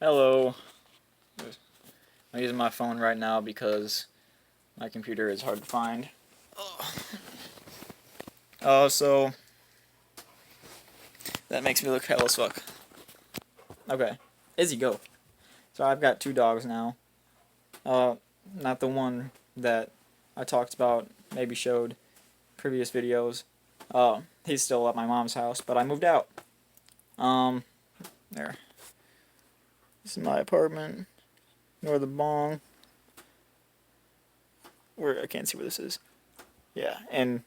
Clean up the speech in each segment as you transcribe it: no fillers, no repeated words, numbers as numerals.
Hello. I'm using my phone right now because my computer is hard to find. So that makes me look hell as fuck. Okay, Izzy, go. So I've got two dogs now. Uh, Not the one that I talked about, maybe showed previous videos. He's still at my mom's house, but I moved out. Um, there. This is my apartment. Nor the bong. Where I can't see where this is. Yeah, and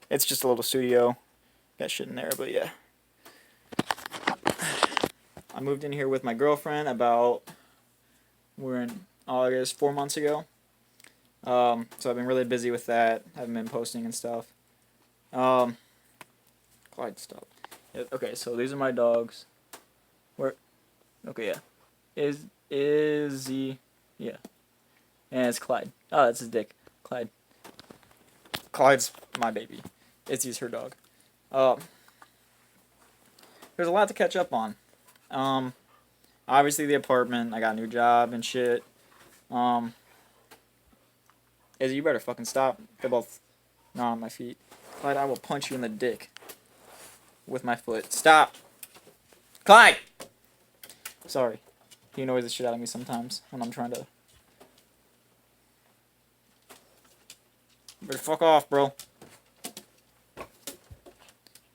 it's just a little studio. Got shit in there, but yeah. I moved in here with my girlfriend we're in August, 4 months ago. So I've been really busy with that. Haven't been posting and stuff. Clyde, stop. Yeah, okay, so these are my dogs. Where? Okay, yeah. Izzy, yeah. And it's Clyde. Oh, that's his dick. Clyde. Clyde's my baby. Izzy's her dog. There's a lot to catch up on. Obviously the apartment. I got a new job and shit. Izzy, you better fucking stop. They're both not on my feet. Clyde, I will punch you in the dick with my foot. Stop! Clyde! Sorry. He annoys the shit out of me sometimes when I'm trying to... You better fuck off, bro.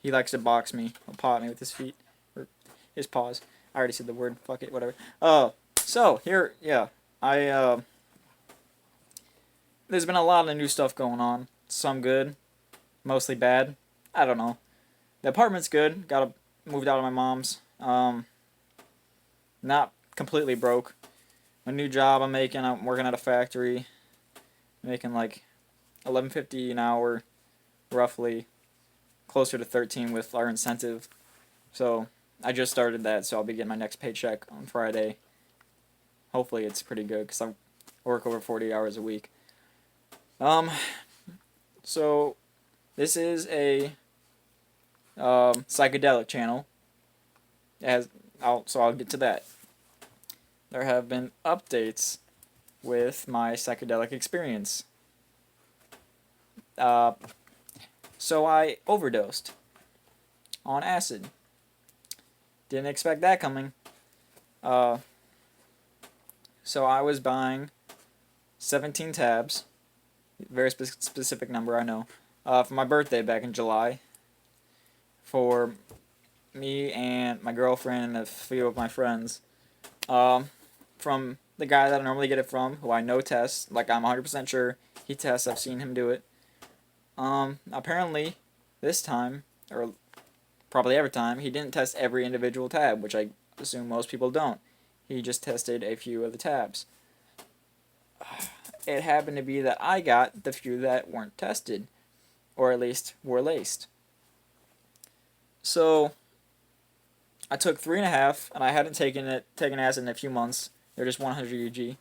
He likes to box me or paw at me with his feet. Or his paws. I already said the word. Fuck it, whatever. So, here, yeah. There's been a lot of new stuff going on. Some good. Mostly bad. I don't know. The apartment's good. Moved out of my mom's. Not completely broke. My new job I'm working at a factory. Making like $11.50 an hour, roughly. Closer to 13 with our incentive. So I just started that, so I'll be getting my next paycheck on Friday. Hopefully it's pretty good because I work over 40 hours a week. So this is a psychedelic channel. I'll get to that. There have been updates with my psychedelic experience. So I overdosed on acid. Didn't expect that coming. So I was buying 17 tabs, very specific number, I know, for my birthday back in July, for me and my girlfriend and a few of my friends, from the guy that I normally get it from, who I know tests, like I'm 100% sure he tests, I've seen him do it. Apparently, this time, or probably every time, he didn't test every individual tab, which I assume most people don't. He just tested a few of the tabs. It happened to be that I got the few that weren't tested, or at least were laced. So, I took 3.5, and I hadn't taken acid in a few months. They're just 100 UG,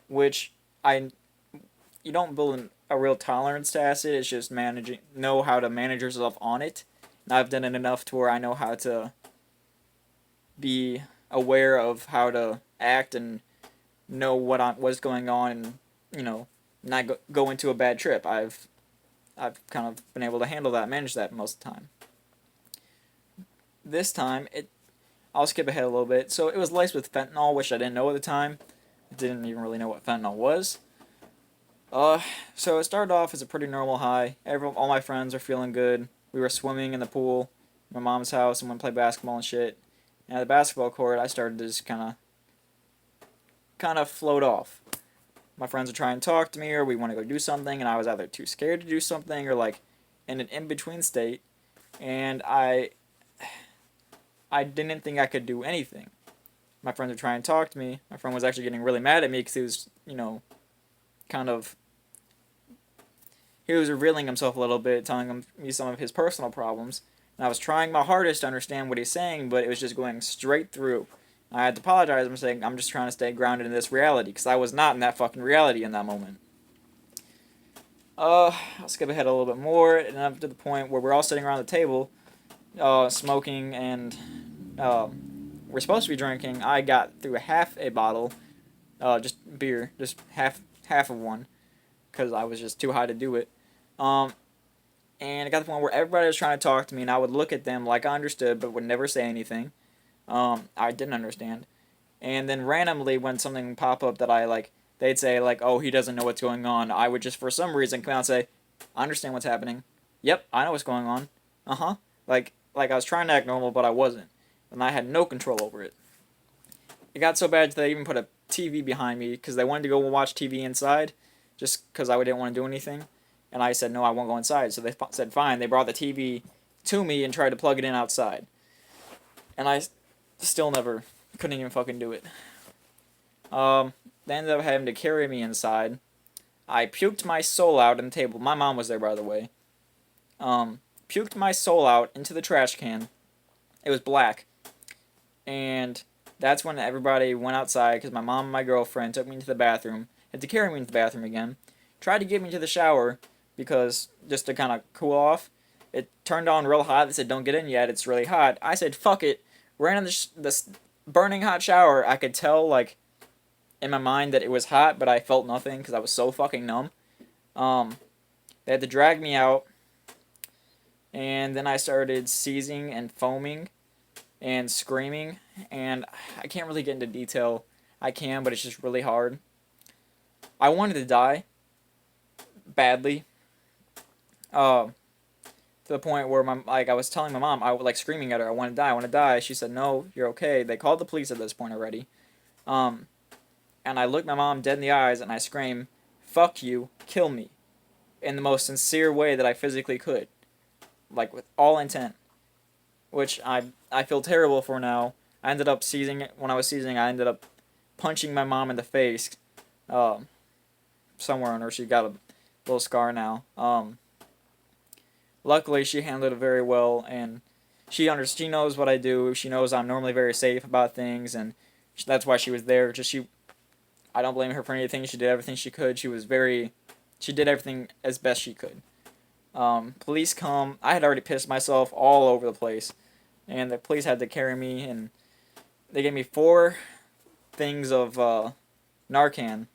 which you don't build a real tolerance to acid. It's just know how to manage yourself on it. And I've done it enough to where I know how to be aware of how to act and know what's going on, and not go into a bad trip. I've kind of been able to handle that, manage that most of the time. This time I'll skip ahead a little bit. So it was laced with fentanyl, which I didn't know at the time. I didn't even really know what fentanyl was. So it started off as a pretty normal high. All my friends are feeling good. We were swimming in the pool at my mom's house and went to play basketball and shit. And at the basketball court, I started to just kind of float off. My friends would try and talk to me, or we want to go do something, and I was either too scared to do something, or like in an in-between state, and I didn't think I could do anything. My friends would try and talk to me. My friend was actually getting really mad at me because he was, he was revealing himself a little bit, telling me some of his personal problems, and I was trying my hardest to understand what he's saying, but it was just going straight through. I had to apologize. I'm saying I'm just trying to stay grounded in this reality, because I was not in that fucking reality in that moment. I'll skip ahead a little bit more, and up to the point where we're all sitting around the table, smoking and were supposed to be drinking, I got through half a bottle, just beer, just half of one, because I was just too high to do it. Um, and it got to the point where everybody was trying to talk to me, and I would look at them like I understood, but would never say anything. I didn't understand. And then randomly, when something would pop up that I like, they'd say like, "Oh, he doesn't know what's going on." I would just, for some reason, come out and say, "I understand what's happening. Yep, I know what's going on. Uh huh." Like I was trying to act normal, but I wasn't, and I had no control over it. It got so bad that they even put a TV behind me because they wanted to go watch TV inside, just because I didn't want to do anything, and I said no, I won't go inside. So they said fine. They brought the TV to me and tried to plug it in outside, and I still never couldn't even fucking do it. They ended up having to carry me inside. I puked my soul out on the table. My mom was there, by the way. Puked my soul out into the trash can. It was black. And that's when everybody went outside because my mom and my girlfriend took me into the bathroom. Had to carry me into the bathroom again. Tried to get me to the shower because just to kind of cool off. It turned on real hot. They said, "Don't get in yet. It's really hot." I said, "Fuck it." Ran in the burning hot shower. I could tell, like, in my mind that it was hot, but I felt nothing because I was so fucking numb. They had to drag me out, and then I started seizing and foaming and screaming, and I can't really get into detail. I can, but it's just really hard. I wanted to die badly. To the point where I was telling my mom, I was like screaming at her, "I want to die, I want to die." She said, "No, you're okay." They called the police at this point already. Um, and I looked my mom dead in the eyes and I screamed, "Fuck you, kill me," in the most sincere way that I physically could, like with all intent, which I feel terrible for now. I ended up seizing when I was seizing. I ended up punching my mom in the face, um, somewhere on her. She got a little scar now. Luckily, she handled it very well, and she knows what I do. She knows I'm normally very safe about things, and that's why she was there. I don't blame her for anything. She did everything she could. She did everything as best she could. Police come. I had already pissed myself all over the place, and the police had to carry me, and they gave me 4 things of Narcan,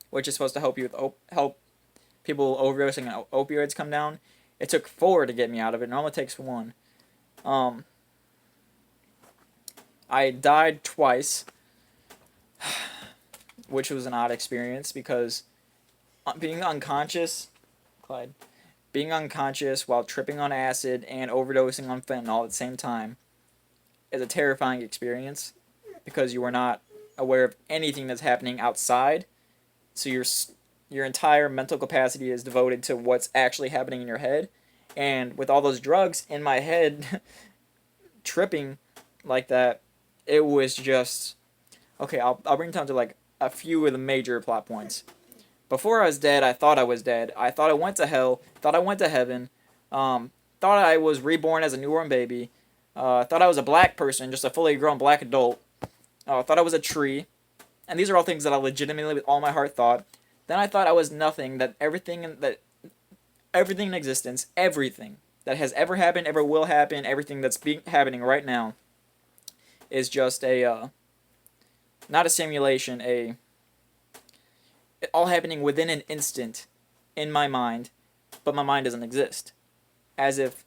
which is supposed to help you with help people overdosing on opioids come down. It took 4 to get me out of it. It normally takes 1. I died twice, which was an odd experience because being unconscious, Clyde, being unconscious while tripping on acid and overdosing on fentanyl at the same time is a terrifying experience because you are not aware of anything that's happening outside. So your entire mental capacity is devoted to what's actually happening in your head. And with all those drugs in my head, tripping like that, it was just... Okay, I'll bring it down to like a few of the major plot points. Before I was dead, I thought I was dead. I thought I went to hell. Thought I went to heaven. Thought I was reborn as a newborn baby. Thought I was a black person, just a fully grown black adult. Thought I was a tree. And these are all things that I legitimately, with all my heart, thought. Then I thought I was nothing. That everything in existence, everything that has ever happened, ever will happen, everything that's happening right now, is just not a simulation, all happening within an instant in my mind, but my mind doesn't exist. As if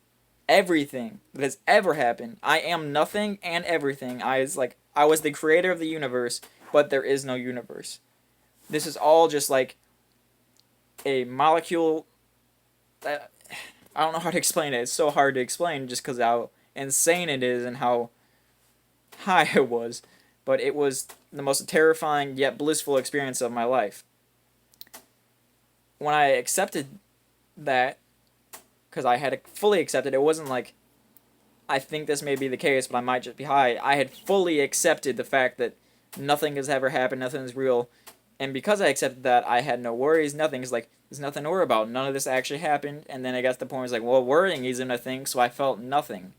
everything that has ever happened, I am nothing and everything. I was the creator of the universe, but there is no universe. This is all just like a molecule. I don't know how to explain it. It's so hard to explain just because how insane it is and how high it was. But it was the most terrifying yet blissful experience of my life. When I accepted that, because I had fully accepted, it wasn't like, I think this may be the case, but I might just be high. I had fully accepted the fact that nothing has ever happened, nothing is real. And because I accepted that, I had no worries, nothing. It's like, there's nothing to worry about. None of this actually happened. And then I got to the point where it's like, well, worrying isn't a thing, so I felt nothing.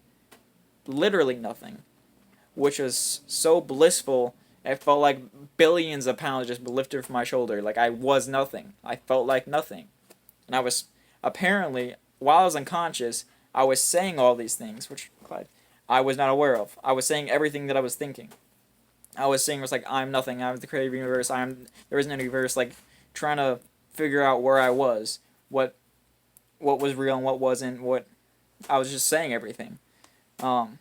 Literally nothing. Which was so blissful, it felt like billions of pounds just lifted from my shoulder. Like I was nothing. I felt like nothing. And I was, apparently, while I was unconscious, I was saying all these things, which, Clyde, I was not aware of. I was saying everything that I was thinking. I was saying was like, I'm nothing. I'm the creative universe. There isn't any universe. Like trying to figure out where I was, what was real and what wasn't. What I was just saying everything. Um,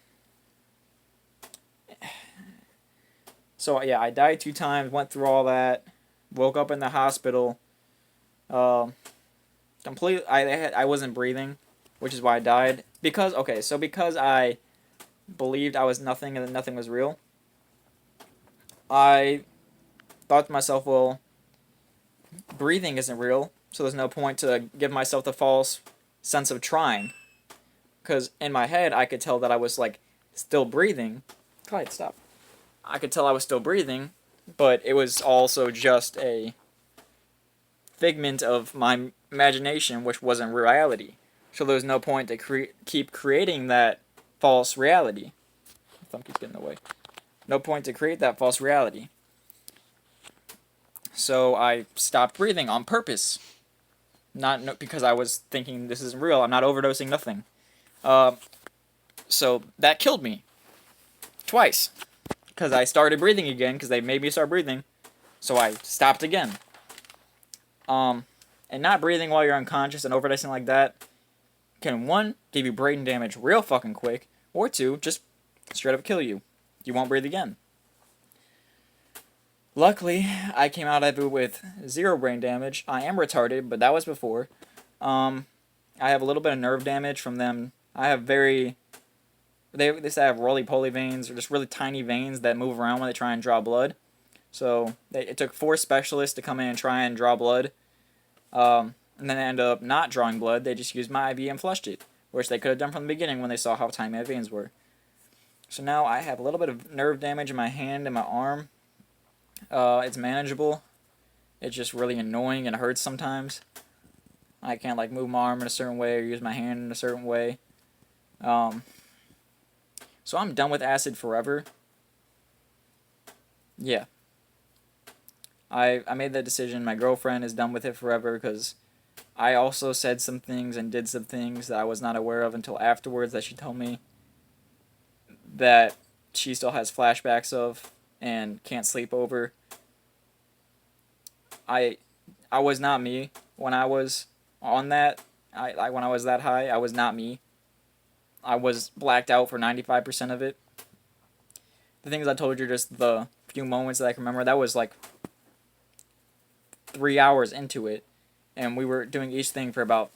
so yeah, I died 2 times. Went through all that. Woke up in the hospital. Um, I wasn't breathing, which is why I died. Because I believed I was nothing and that nothing was real. I thought to myself, well, breathing isn't real, so there's no point to give myself the false sense of trying. Because in my head, I could tell that I was like still breathing. Clyde, stop. I could tell I was still breathing, but it was also just a figment of my imagination, which wasn't reality. So there was no point to keep creating that false reality. My thumb keeps getting in the way. No point to create that false reality. So I stopped breathing on purpose. Not because I was thinking this isn't real. I'm not overdosing, nothing. So that killed me. Twice. Because I started breathing again, because they made me start breathing. So I stopped again. And not breathing while you're unconscious and overdosing like that can, 1, give you brain damage real fucking quick, or 2, just straight up kill you. You won't breathe again. Luckily, I came out of it with 0 brain damage. I am retarded, but that was before. I have a little bit of nerve damage from them. I have they say I have roly-poly veins, or just really tiny veins that move around when they try and draw blood. So it took 4 specialists to come in and try and draw blood. And then they ended up not drawing blood. They just used my IV and flushed it, which they could have done from the beginning when they saw how tiny my veins were. So now I have a little bit of nerve damage in my hand and my arm. It's manageable. It's just really annoying and hurts sometimes. I can't like move my arm in a certain way or use my hand in a certain way. So I'm done with acid forever. Yeah. I made that decision. My girlfriend is done with it forever because I also said some things and did some things that I was not aware of until afterwards that she told me that she still has flashbacks of and can't sleep over. I was not me when I was on that. When I was that high, I was not me. I was blacked out for 95% of it. The things I told you, just the few moments that I can remember, that was like 3 hours into it, and we were doing each thing for about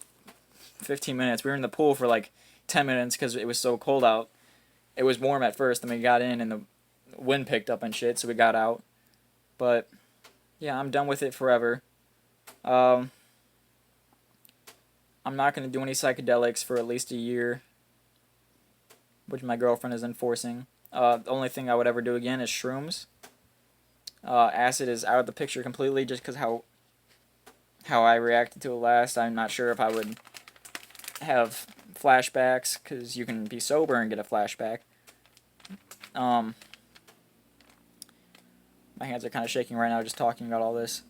15 minutes. We were in the pool for like 10 minutes because it was so cold out. It was warm at first, then we got in and the wind picked up and shit, so we got out. But yeah, I'm done with it forever. I'm not going to do any psychedelics for at least a year, which my girlfriend is enforcing. The only thing I would ever do again is shrooms. Acid is out of the picture completely just because how I reacted to it last. I'm not sure if I would have flashbacks, because you can be sober and get a flashback. My hands are kind of shaking right now just talking about all this.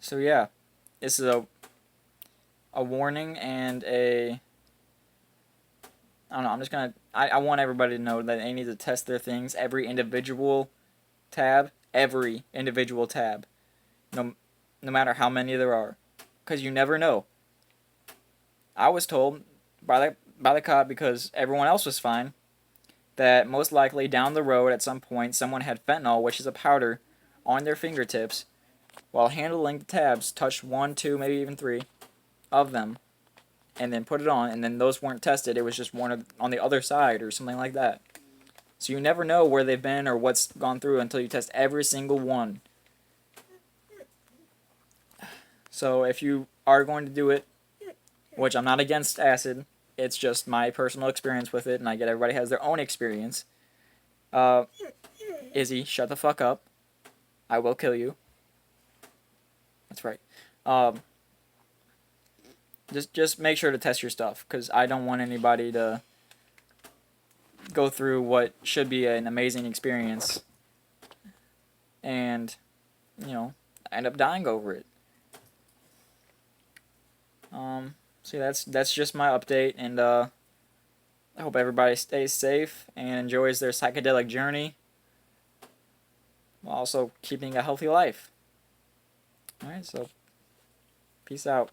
So yeah, this is a warning and I don't know, I'm just gonna, I want everybody to know that they need to test their things, every individual tab, no matter how many there are, because you never know. I was told by the cop, because everyone else was fine, that most likely down the road at some point someone had fentanyl, which is a powder, on their fingertips while handling the tabs, touched 1, 2, maybe even 3 of them, and then put it on, and then those weren't tested. It was just one on the other side or something like that. So you never know where they've been or what's gone through until you test every single one. So if you are going to do it, which I'm not against acid, it's just my personal experience with it, and I get everybody has their own experience. Izzy, shut the fuck up. I will kill you. That's right. Just make sure to test your stuff, because I don't want anybody to go through what should be an amazing experience and, end up dying over it. So that's just my update, and I hope everybody stays safe and enjoys their psychedelic journey while also keeping a healthy life. Alright, so peace out.